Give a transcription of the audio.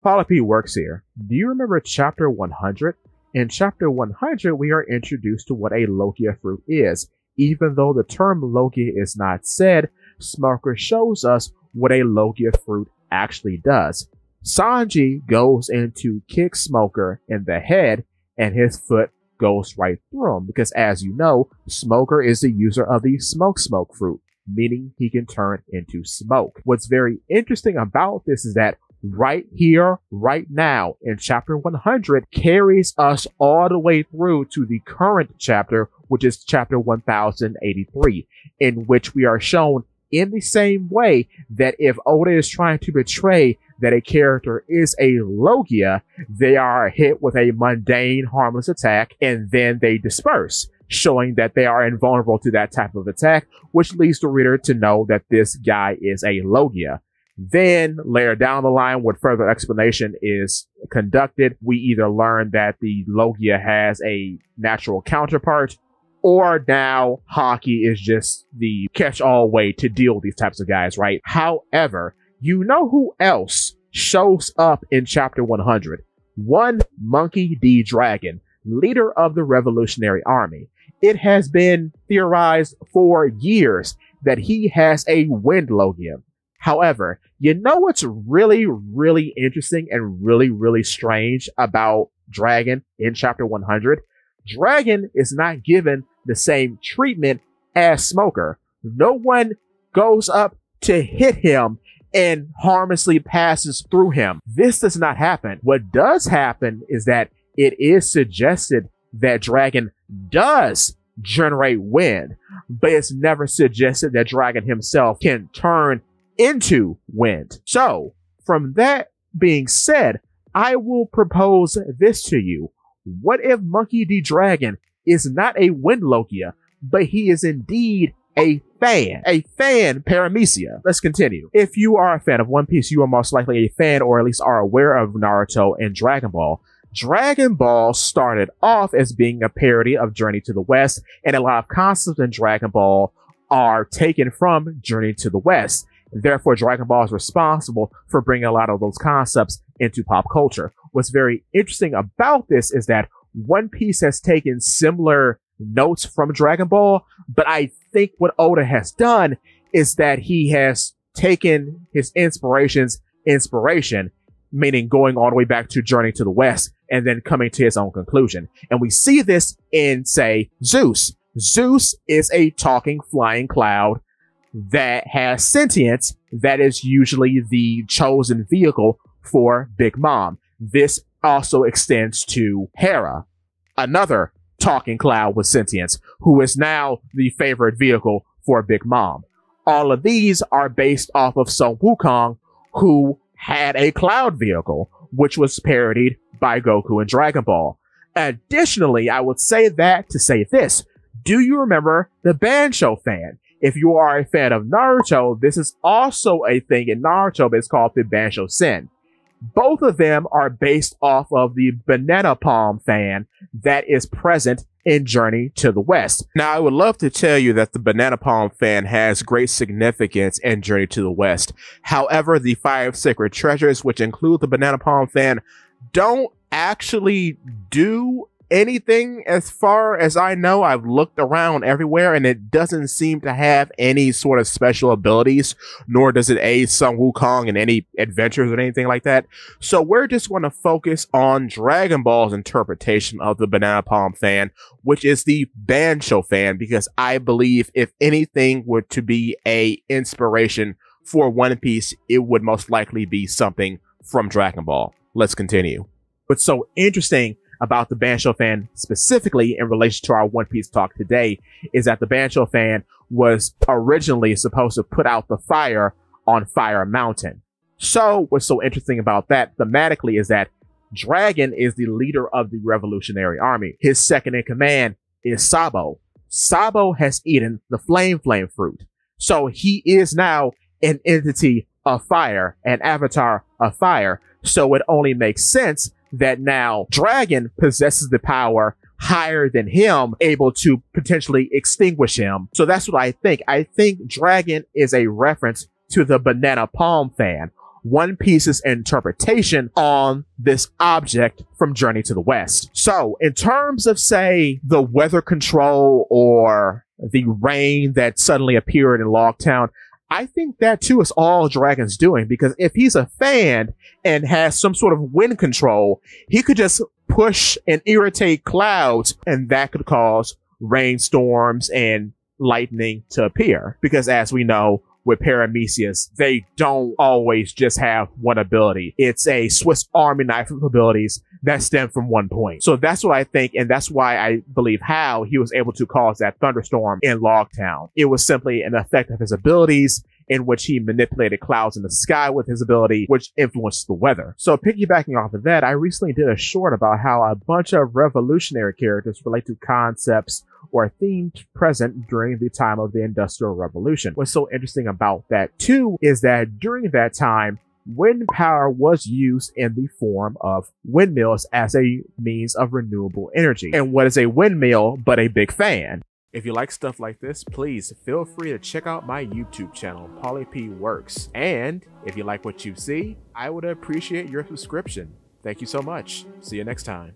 Polipede works here. Do you remember chapter 100? In chapter 100, we are introduced to what a Logia fruit is. Even though the term Logia is not said, Smoker shows us what a Logia fruit actually does. Sanji goes in to kick Smoker in the head, and his foot goes right through him because, as you know, Smoker is the user of the smoke fruit, meaning he can turn into smoke. What's very interesting about this is that right here, right now, in chapter 100, carries us all the way through to the current chapter, which is chapter 1083, in which we are shown in the same way that if Oda is trying to betray that a character is a Logia, they are hit with a mundane, harmless attack, and then they disperse, showing that they are invulnerable to that type of attack, which leads the reader to know that this guy is a Logia. Then, later down the line, when further explanation is conducted, we either learn that the Logia has a natural counterpart, or now Haki is just the catch-all way to deal with these types of guys, right? However, you know who else shows up in chapter 100? One Monkey D. Dragon, leader of the Revolutionary Army. It has been theorized for years that he has a Wind Logia. However, you know what's really, really interesting and really, really strange about Dragon in chapter 100? Dragon is not given the same treatment as Smoker. No one goes up to hit him and harmlessly passes through him. This does not happen. What does happen is that it is suggested that Dragon does generate wind, but it's never suggested that Dragon himself can turn into wind. So, from that being said, I will propose this to you. What if Monkey D. Dragon is not a Wind Logia, but he is indeed a fan paramecia? Let's continue. If you are a fan of One Piece, you are most likely a fan, or at least are aware of Naruto and Dragon Ball. Dragon Ball started off as being a parody of Journey to the West, and a lot of concepts in Dragon Ball are taken from Journey to the West. Therefore, Dragon Ball is responsible for bringing a lot of those concepts into pop culture. What's very interesting about this is that One Piece has taken similar notes from Dragon Ball, but I think what Oda has done is that he has taken his inspiration, meaning going all the way back to Journey to the West, and then coming to his own conclusion. And we see this in, say, Zeus. Zeus is a talking flying cloud that has sentience that is usually the chosen vehicle for Big Mom. This also extends to Hera, another talking cloud with sentience, who is now the favorite vehicle for Big Mom. All of these are based off of Sun Wukong, who had a cloud vehicle, which was parodied by Goku in Dragon Ball. Additionally, I would say that to say this. Do you remember the Bancho fan? If you are a fan of Naruto, this is also a thing in Naruto, but it's called the Bancho Sen. Both of them are based off of the banana palm fan that is present in Journey to the West. Now, I would love to tell you that the banana palm fan has great significance in Journey to the West. However, the 5 sacred treasures, which include the banana palm fan, don't actually do anything as far as I know. I've looked around everywhere and it doesn't seem to have any sort of special abilities, nor does it aid Sun Wukong in any adventures or anything like that. So we're just going to focus on Dragon Ball's interpretation of the banana palm fan, which is the Bancho fan, because I believe if anything were to be a inspiration for One Piece, it would most likely be something from Dragon Ball. Let's continue. What's so interesting about the Bancho fan specifically in relation to our One Piece talk today is that the Bancho fan was originally supposed to put out the fire on Fire Mountain. So what's so interesting about that thematically is that Dragon is the leader of the Revolutionary Army. His second in command is Sabo. Sabo has eaten the flame fruit. So he is now an entity of fire, an avatar of fire. So it only makes sense that now Dragon possesses the power higher than him, able to potentially extinguish him. So that's what I think. I think Dragon is a reference to the banana palm fan. One Piece's interpretation on this object from Journey to the West. So in terms of, say, the weather control or the rain that suddenly appeared in Logtown, I think that too is all Dragon's doing, because if he's a fan and has some sort of wind control, he could just push and irritate clouds, and that could cause rainstorms and lightning to appear. Because as we know, with Paramecia, they don't always just have one ability. It's a Swiss Army knife of abilities that stem from one point. So that's what I think, and that's why I believe how he was able to cause that thunderstorm in Logtown. It was simply an effect of his abilities, in which he manipulated clouds in the sky with his ability, which influenced the weather. So piggybacking off of that, I recently did a short about how a bunch of revolutionary characters relate to concepts or themes present during the time of the Industrial Revolution. What's so interesting about that too is that during that time, wind power was used in the form of windmills as a means of renewable energy. And what is a windmill but a big fan? If you like stuff like this, please feel free to check out my YouTube channel, Polipede Works. And if you like what you see, I would appreciate your subscription. Thank you so much. See you next time.